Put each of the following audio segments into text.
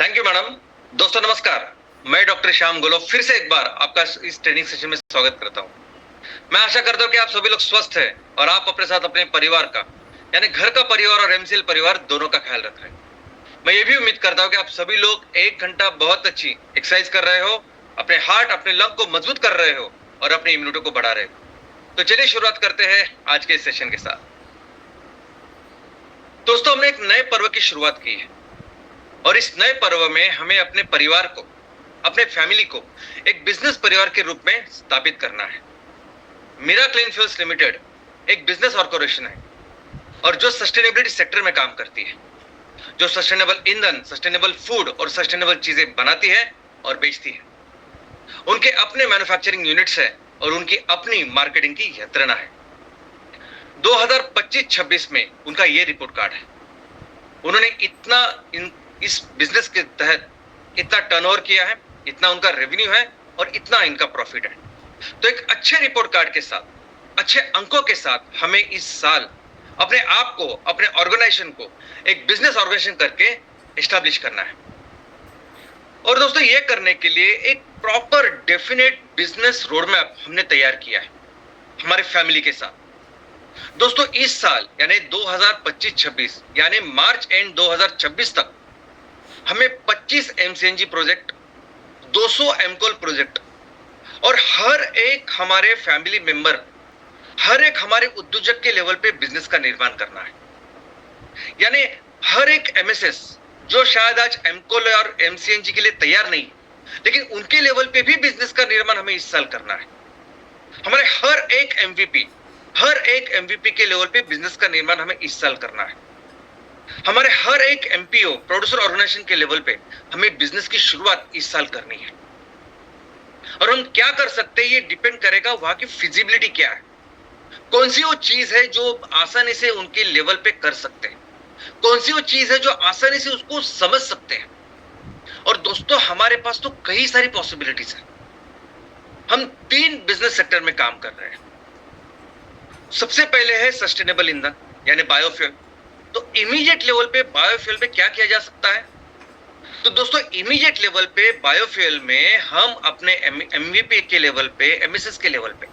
Thank you madam. दोस्तों नमस्कार। मैं डॉक्टर श्याम गोलो फिर से एक बार आपका इस ट्रेनिंग सेशन में स्वागत करता हूं। मैं आशा करता हूं कि आप सभी लोग स्वस्थ हैं और आप अपने साथ अपने परिवार का यानी घर का परिवार और एमसीएल परिवार दोनों का ख्याल रख रहे हैं। मैं ये भी उम्मीद करता हूं कि आप सभी लोग 1 घंटा बहुत अच्छी एक्सरसाइज कर रहे हो, अपने हार्ट अपने लंग को मजबूत कर रहे हो और अपनी इम्यूनिटी को बढ़ा रहे हो। तो चलिए शुरुआत करते हैं आज के इस सेशन के साथ। दोस्तों हमने एक नए पर्व की शुरुआत की है और इस नए पर्व में हमें अपने परिवार को, अपने फैमिली को एक बिजनेस परिवार के रूप में स्थापित करना है। मीरा क्लीन फ्यूल्स लिमिटेड एक बिजनेस ऑर्गेनाइजेशन है और जो सस्टेनेबिलिटी सेक्टर में काम करती है, जो सस्टेनेबल ईंधन, सस्टेनेबल फूड और सस्टेनेबल चीजें बनाती है और बेचती है। उनके अपने मैन्युफैक्चरिंग यूनिट्स है और उनकी अपनी मार्केटिंग की यंत्रणा है। 2025-26 में उनका ये रिपोर्ट कार्ड है। उन्होंने इस बिजनेस के तहत इतना टर्नओवर किया है, इतना उनका रेवेन्यू है और इतना इनका प्रॉफिट है। तो एक अच्छे रिपोर्ट कार्ड के साथ, अच्छे अंकों के साथ हमें इस साल अपने आप को, अपने ऑर्गेनाइजेशन को एक बिजनेस ऑर्गेनाइजेशन करके एस्टैब्लिश करना है। और दोस्तों ये करने के लिए एक proper definite business road map हमने तैयार किया है हमारे फैमिली के साथ। दोस्तों इस साल यानी 2025-26 यानी मार्च एंड 2026 तक हमें 25 एमसीएनजी प्रोजेक्ट, 200 एमकोल प्रोजेक्ट और हर एक हमारे फैमिली मेंबर, हर एक हमारे उद्योजक के लेवल पे बिजनेस का निर्माण करना है। यानी हर एक एमएसएस जो शायद आज एमकोल और एमसीएनजी के लिए तैयार नहीं, लेकिन उनके लेवल पे भी बिजनेस का निर्माण हमें इस साल करना है। हमारे हर एक एमवीपी के लेवल पे बिजनेस का निर्माण हमें इस साल करना है। हमारे हर एक एमपीओ, प्रोड्यूसर ऑर्गेनाइजेशन के लेवल पे हमें बिजनेस की शुरुआत इस साल करनी है। और हम क्या कर सकते हैं ये डिपेंड करेगा वहां की फिजिबिलिटी क्या है, कौन सी वो चीज है जो आसानी से उनके लेवल पे कर सकते हैं, कौन सी वो चीज है जो आसानी से उसको समझ सकते हैं। और दोस्तों हमारे पास तो कई सारी पॉसिबिलिटीज है। हम 3 बिजनेस सेक्टर में काम कर रहे हैं। सबसे पहले है सस्टेनेबल ईंधन यानी बायोफ्यूल। तो इमीडिएट लेवल पे बायोफ्यूल पे क्या किया जा सकता है? तो दोस्तों इमीडिएट लेवल पे बायोफ्यूल में हम अपने एमवीपी के लेवल पे, एमएसएस के लेवल पे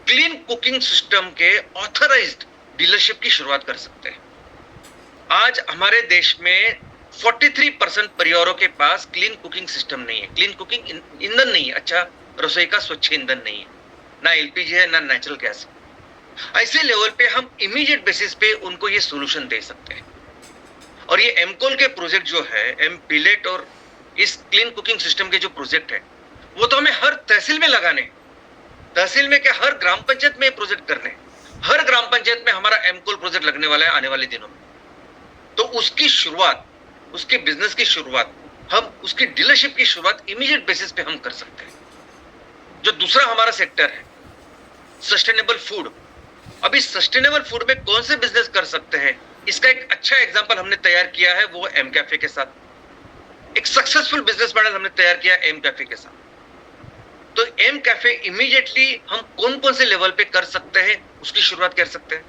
क्लीन कुकिंग सिस्टम के ऑथराइज्ड डीलरशिप की शुरुआत कर सकते हैं। आज हमारे देश में 43% परिवारों के पास क्लीन कुकिंग सिस्टम नहीं है, क्लीन कुकिंग ईंधन नहीं है, अच्छा रसोई का स्वच्छ ईंधन नहीं है, ना एलपीजी है ना नेचुरल गैस है। ऐसे लेवल पे हम इमीडिएट बेसिस पे उनको ये सॉल्यूशन दे सकते हैं। और ये एमकोल के प्रोजेक्ट जो है, एम पिलेट और इस क्लीन कुकिंग सिस्टम के जो प्रोजेक्ट है वो तो हमें हर तहसील में लगाने, तहसील में क्या हर ग्राम पंचायत में प्रोजेक्ट करने। हर ग्राम पंचायत में हमारा एमकोल प्रोजेक्ट लगने वाला है आने वाले दिनों में। तो उसकी शुरुआत, उसके बिजनेस की शुरुआत, हम उसकी डीलरशिप की शुरुआत इमीडिएट बेसिस पे हम कर सकते हैं। जो दूसरा हमारा सेक्टर है सस्टेनेबल फूड। अभी सस्टेनेबल फूड में कौन से बिजनेस कर सकते हैं, इसका एक अच्छा एग्जांपल हमने तैयार किया है, वो एम कैफे के साथ। एक सक्सेसफुल बिजनेस मॉडल हमने तैयार किया एम कैफे के साथ। तो एम कैफे इमीडिएटली हम कौन कौन से लेवल पे कर सकते हैं उसकी शुरुआत कर सकते हैं।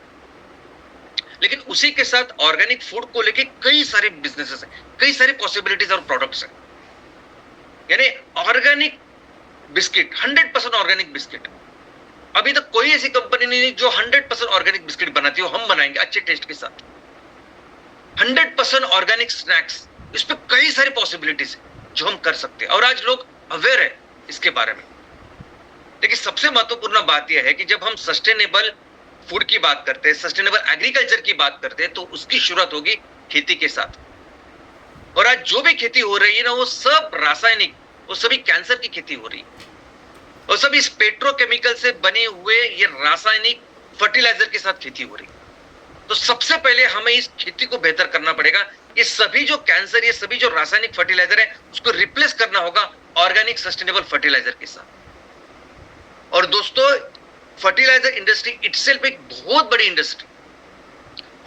लेकिन उसी के साथ ऑर्गेनिक फूड को लेके कई सारे बिजनेसेस हैं, कई सारी पॉसिबिलिटीज और प्रोडक्ट्स हैं। यानी ऑर्गेनिक बिस्किट, 100% ऑर्गेनिक बिस्किट। अभी तक कोई ऐसी कंपनी नहीं जो 100% ऑर्गेनिक बिस्किट बनाती हो, हम बनाएंगे अच्छे टेस्ट के साथ। 100% ऑर्गेनिक स्नैक्स, इस पे कई सारी पॉसिबिलिटीज है जो हम कर सकते हैं और आज लोग अवेयर है इसके बारे में। लेकिन सबसे महत्वपूर्ण बात यह है कि जब हम सस्टेनेबल फूड की बात करते हैं, सस्टेनेबल एग्रीकल्चर की बात करते हैं, तो उसकी शुरुआत होगी खेती के साथ। और आज जो भी खेती हो रही है ना, वो सब रासायनिक, वो सभी कैंसर की खेती हो रही है और सब इस पेट्रोकेमिकल से बने हुए ये रासायनिक फर्टिलाइजर के साथ खेती हो रही है। तो सबसे पहले हमें इस खेती को बेहतर करना पड़ेगा। ये सभी जो कैंसर, ये सभी जो रासायनिक फर्टिलाइजर है, उसको रिप्लेस करना होगा ऑर्गेनिक सस्टेनेबल फर्टिलाइजर के साथ। और दोस्तों फर्टिलाइजर इंडस्ट्री इटसेल्फ एक बहुत बड़ी इंडस्ट्री।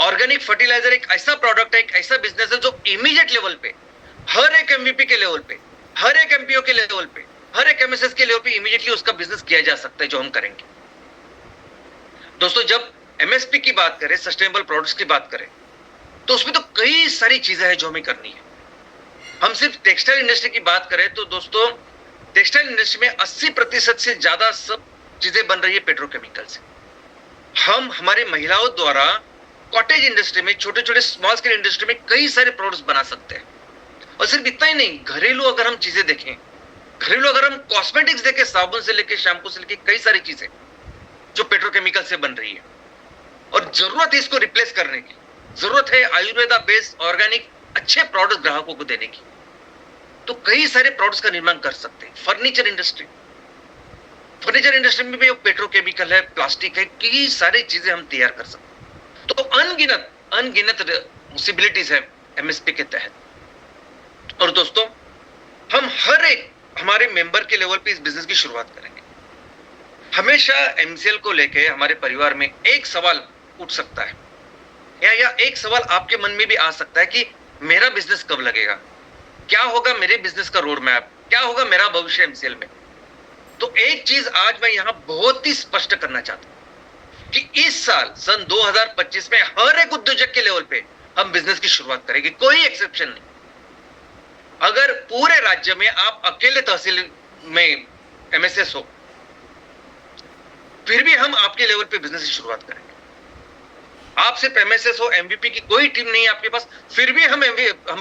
ऑर्गेनिक फर्टिलाइजर एक ऐसा प्रोडक्ट है, एक ऐसा बिजनेस है जो इमीडिएट लेवल पे, हर एक एमवीपी के लेवल पे, हर एक एमपीओ के लेवल पे, हर एक एमएसएस के लेवल पे इमीडिएटली उसका बिजनेस किया जा सकता है, जो हम करेंगे। दोस्तों जब एमएसपी की बात करें, सस्टेनेबल प्रोडक्ट्स की बात करें, तो उसमें तो कई सारी चीजें हैं जो हमें करनी है। हम सिर्फ टेक्सटाइल इंडस्ट्री की बात करें तो दोस्तों टेक्सटाइल इंडस्ट्री में 80% से ज्यादा सब चीजें बन रही है पेट्रोकेमिकल से। हम हमारे महिलाओं द्वारा कॉटेज इंडस्ट्री में, छोटे छोटे स्मॉल स्केल इंडस्ट्री में कई सारे प्रोडक्ट्स बना सकते हैं। और सिर्फ इतना ही नहीं, घरेलू अगर हम चीजें देखें, घरेलू अगर हम कॉस्मेटिक्स देखें, साबुन से लेके शैम्पू से लेके कई सारी चीजें जो पेट्रोकेमिकल से बन रही है, और जरूरत है इसको रिप्लेस करने की, जरूरत है आयुर्वेदा बेस्ड ऑर्गेनिक अच्छे प्रोडक्ट ग्राहकों को देने की, तो कई सारे प्रोडक्ट्स का निर्माण कर सकते हैं। फर्नीचर इंडस्ट्री में भी पेट्रोकेमिकल है, प्लास्टिक है, कई सारी चीजें हम तैयार कर सकते हैं। तो अनगिनत पॉसिबिलिटीज है एमएसपी के तहत। और दोस्तों हम हर एक हमारे मेंबर के लेवल पे इस बिजनेस की शुरुआत करेंगे। हमेशा एमसीएल को लेके हमारे परिवार में एक सवाल उठ सकता है, या एक सवाल आपके मन में भी आ सकता है कि मेरा बिजनेस कब लगेगा, क्या होगा मेरे बिजनेस का रोड मैप, क्या होगा मेरा भविष्य एमसीएल में। तो एक चीज आज मैं यहां बहुत ही स्पष्ट करना चाहता हूं कि इस साल सन 2025 में हर एक उद्योजक के लेवल पे हम बिजनेस की शुरुआत करेंगे, कोई एक्सेप्शन नहीं। अगर पूरे राज्य में आप अकेले तहसील में एमएसएस हो, फिर भी हम आपके लेवल पे बिजनेस की शुरुआत करेंगे। आप सिर्फ एमएसएस हो, एमवीपी की कोई टीम नहीं है आपके पास, फिर भी हम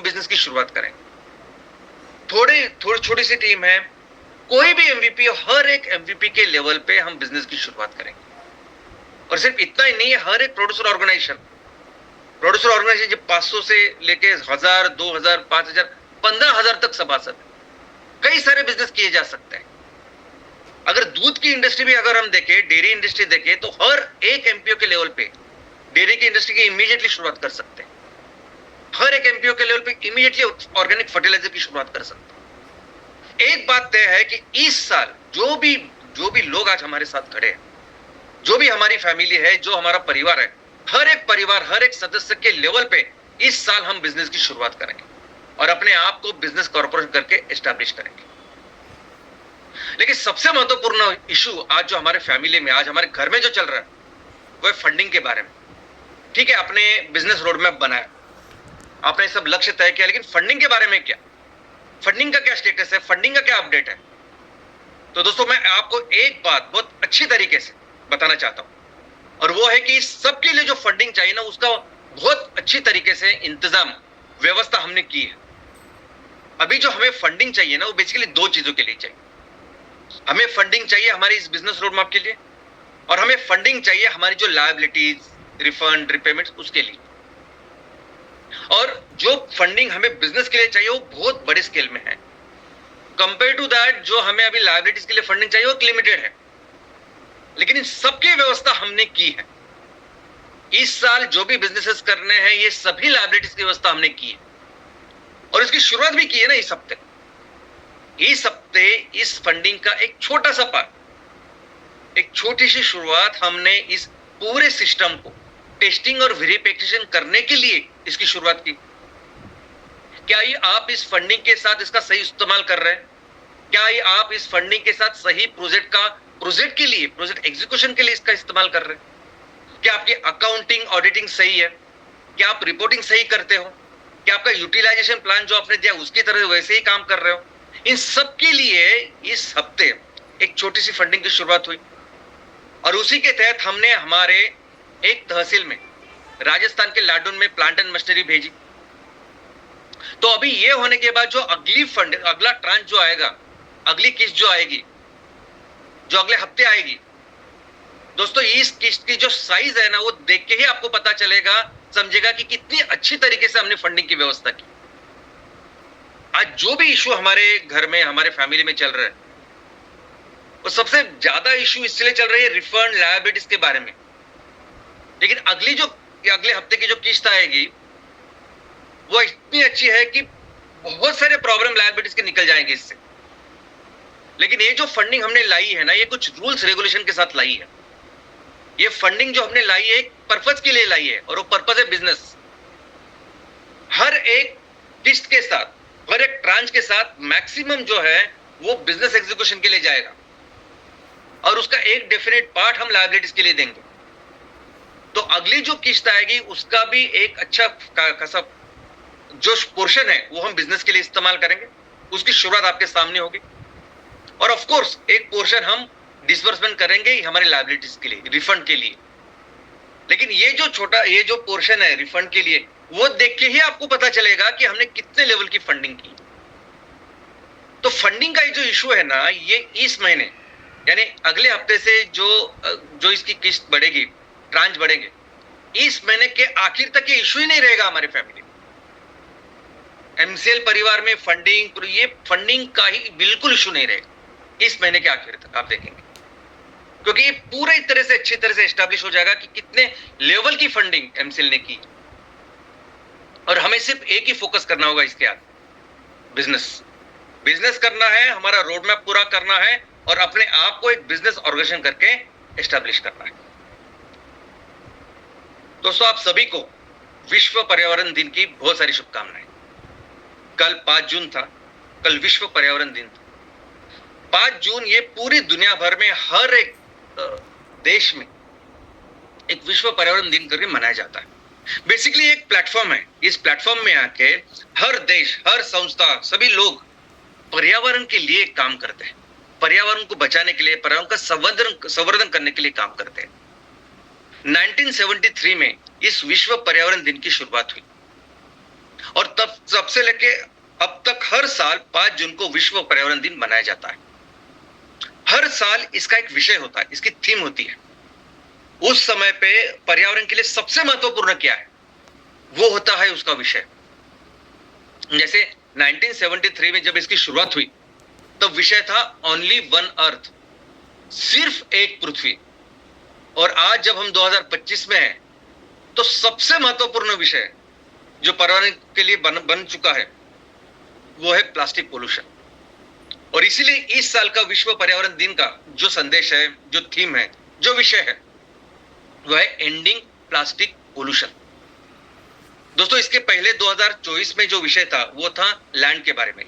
बिजनेस की शुरुआत करेंगे। थोड़ी छोटी सी टीम है, कोई भी एमवीपी हो, हर एक एमवीपी के लेवल पे हम बिजनेस की शुरुआत करेंगे। और सिर्फ इतना ही नहीं है, हर एक प्रोड्यूसर ऑर्गेनाइजेशन जब 500 से लेके 1000, 2000, 5000, 15000 तक सभासद, कई सारे बिजनेस किए जा सकते हैं। अगर दूध की इंडस्ट्री भी अगर हम देखें, डेयरी इंडस्ट्री देखें, तो हर एक एमपीओ के लेवल पे डेयरी की इंडस्ट्री की इमीडिएटली शुरुआत कर सकते हैं। हर एक एमपीओ के लेवल पे इमीडिएटली ऑर्गेनिक फर्टिलाइजर की शुरुआत कर सकते हैं। एक बात तय है कि इस साल जो भी लोग आज हमारे साथ खड़े हैं, जो भी हमारी फैमिली है, जो हमारा परिवार है, हर एक सदस्य के लेवल पे इस साल हम बिजनेस की शुरुआत करेंगे और अपने आप को बिजनेस कॉर्पोरेट करके एस्टैब्लिश करेंगे। लेकिन सबसे महत्वपूर्ण इशू आज जो हमारे फैमिली में, आज हमारे घर में जो चल रहा है, वो है फंडिंग के बारे में। ठीक है, आपने बिजनेस रोड मैप बनाया, आपने सब लक्ष्य तय किया, लेकिन फंडिंग के बारे में क्या? फंडिंग का क्या स्टेटस है, फंडिंग का क्या अपडेट है? तो दोस्तों मैं आपको एक बात बहुत अच्छी तरीके से बताना चाहता हूं, और वो है कि सबके लिए जो फंडिंग चाहिए ना, उसका बहुत अच्छी तरीके से इंतजाम, व्यवस्था हमने की है। अभी जो हमें फंडिंग चाहिए ना, वो बेसिकली दो चीजों के लिए चाहिए। हमें फंडिंग चाहिए हमारे इस बिजनेस रोड मैप के लिए, और हमें फंडिंग चाहिए हमारी जो लायबिलिटीज, रिफंड, रिपेमेंट्स, उसके लिए। और जो फंडिंग हमें बिजनेस के लिए चाहिए वो बहुत बड़े स्केल में है। कंपेयर टू दैट जो हमें अभी लायबिलिटीज के लिए फंडिंग चाहिए वो लिमिटेड है, लेकिन इन सबकी व्यवस्था हमने की है। इस साल जो भी बिजनेसेस करने हैं, ये सभी लायबिलिटीज की व्यवस्था हमने की है, और इसकी शुरुआत भी की है ना इस हफ्ते। इस फंडिंग का एक छोटा सा पार्ट, एक छोटी सी शुरुआत हमने इस पूरे सिस्टम को टेस्टिंग और वेरिफिकेशन करने के लिए इसकी शुरुआत की। क्या ये आप इस फंडिंग के साथ इसका सही इस्तेमाल कर रहे हैं? क्या ये आप इस फंडिंग के साथ सही प्रोजेक्ट एग्जीक्यूशन के लिए इसका इस्तेमाल कर रहे हैं? क्या आपकी अकाउंटिंग, ऑडिटिंग सही है? क्या आप रिपोर्टिंग सही करते हो? क्या आपका यूटिलाइजेशन प्लान जो आपने दिया उसकी तरह वैसे ही काम कर रहे हो? इन सब के लिए इस हफ्ते एक छोटी सी फंडिंग की शुरुआत हुई, और उसी के तहत हमने हमारे एक तहसील में, राजस्थान के लाडून में प्लांट एंड मशीनरी भेजी। तो अभी ये होने के बाद जो अगला ट्रांच जो आएगा, अगली किस्त जो आएगी, जो अगले हफ्ते आएगी, दोस्तों इस किस्त की जो साइज है ना, वो देख के ही आपको पता चलेगा, समझेगा कि कितनी अच्छी तरीके से हमने फंडिंग की व्यवस्था की। आज जो भी इशू हमारे घर में, हमारे फैमिली में चल रहा है, वो सबसे ज्यादा इशू इसलिए चल रही है रिफंड, लायबिलिटीज के बारे में। लेकिन अगले हफ्ते की जो किस्त आएगी वो इतनी अच्छी है कि बहुत सारे प्रॉब्लम लायबिलिटीज के निकल जाएंगे इससे। लेकिन ये जो फंडिंग हमने लाई है ना, ये कुछ रूल्स रेगुलेशन के साथ लाई है। ये फंडिंग जो हमने लाई है एक पर्पस के लिए लाई है, और वो पर्पस है बिजनेस। हर एक किस्त के साथ, हर एक ट्रांच के साथ मैक्सिमम जो है वो बिजनेस एग्जीक्यूशन के लिए जाएगा, और उसका एक डेफिनेट पार्ट हम लायबिलिटीज के लिए देंगे। तो अगली जो किस्त आएगी उसका भी एक अच्छा खासा जो पोर्शन है वो हम बिजनेस के लिए इस्तेमाल करेंगे, उसकी शुरुआत आपके सामने होगी। और ऑफ कोर्स एक पोर्शन हम डिसबर्समेंट करेंगे हमारे लायबिलिटीज के लिए, रिफंड के लिए। लेकिन ये जो पोर्शन है रिफंड के लिए, वो देख के ही आपको पता चलेगा कि हमने कितने लेवल की फंडिंग की। तो फंडिंग का जो इशू है ना, ये इस महीने यानी अगले हफ्ते से जो इसकी किस्त बढ़ेगी, ट्रांच बढ़ेंगे, इस महीने के आखिर तक ये इशू ही नहीं रहेगा हमारे फैमिली में। एमसीएल परिवार में फंडिंग का ही बिल्कुल इशू नहीं रहेगा इस महीने के आखिर तक, आप देखेंगे। क्योंकि ये पूरी तरह से अच्छी तरह से एस्टैब्लिश हो जाएगा कि कितने लेवल की फंडिंग एमसीएल ने की। और हमें सिर्फ एक ही फोकस करना होगा इसके आगे, बिजनेस करना है, हमारा रोड मैप पूरा करना है और अपने आप को एक बिजनेस ऑर्गेनाइजेशन करके एस्टैब्लिश करना है। दोस्तों, आप सभी को विश्व पर्यावरण दिन की बहुत सारी शुभकामनाएं। कल 5 जून था, कल विश्व पर्यावरण दिन था। 5 जून ये पूरी दुनिया भर में हर एक देश में एक विश्व पर्यावरण दिन करके मनाया जाता है। बेसिकली एक प्लेटफॉर्म है, इस प्लेटफॉर्म में आके हर देश, हर संस्था, सभी लोग पर्यावरण के लिए काम करते हैं, पर्यावरण को बचाने के लिए, पर्यावरण का संवर्धन करने के लिए काम करते हैं। 1973 में इस विश्व पर्यावरण दिन की शुरुआत हुई और तब से लेके अब तक हर साल 5 जून को विश्व पर्यावरण दिन मनाया जाता है। हर साल इसका एक विषय होता है, इसकी थीम होती है। उस समय पे पर्यावरण के लिए सबसे महत्वपूर्ण क्या है, वो होता है उसका विषय। जैसे 1973 में जब इसकी शुरुआत हुई तब विषय था ओनली वन अर्थ, सिर्फ एक पृथ्वी। और आज जब हम 2025 में हैं तो सबसे महत्वपूर्ण विषय जो पर्यावरण के लिए बन चुका है वो है प्लास्टिक पोल्यूशन। और इसीलिए इस साल का विश्व पर्यावरण दिन का जो संदेश है, जो थीम है, जो विषय है, वो है एंडिंग प्लास्टिक पोल्यूशन। दोस्तों, इसके पहले 2024 में जो विषय था वो था लैंड के बारे में।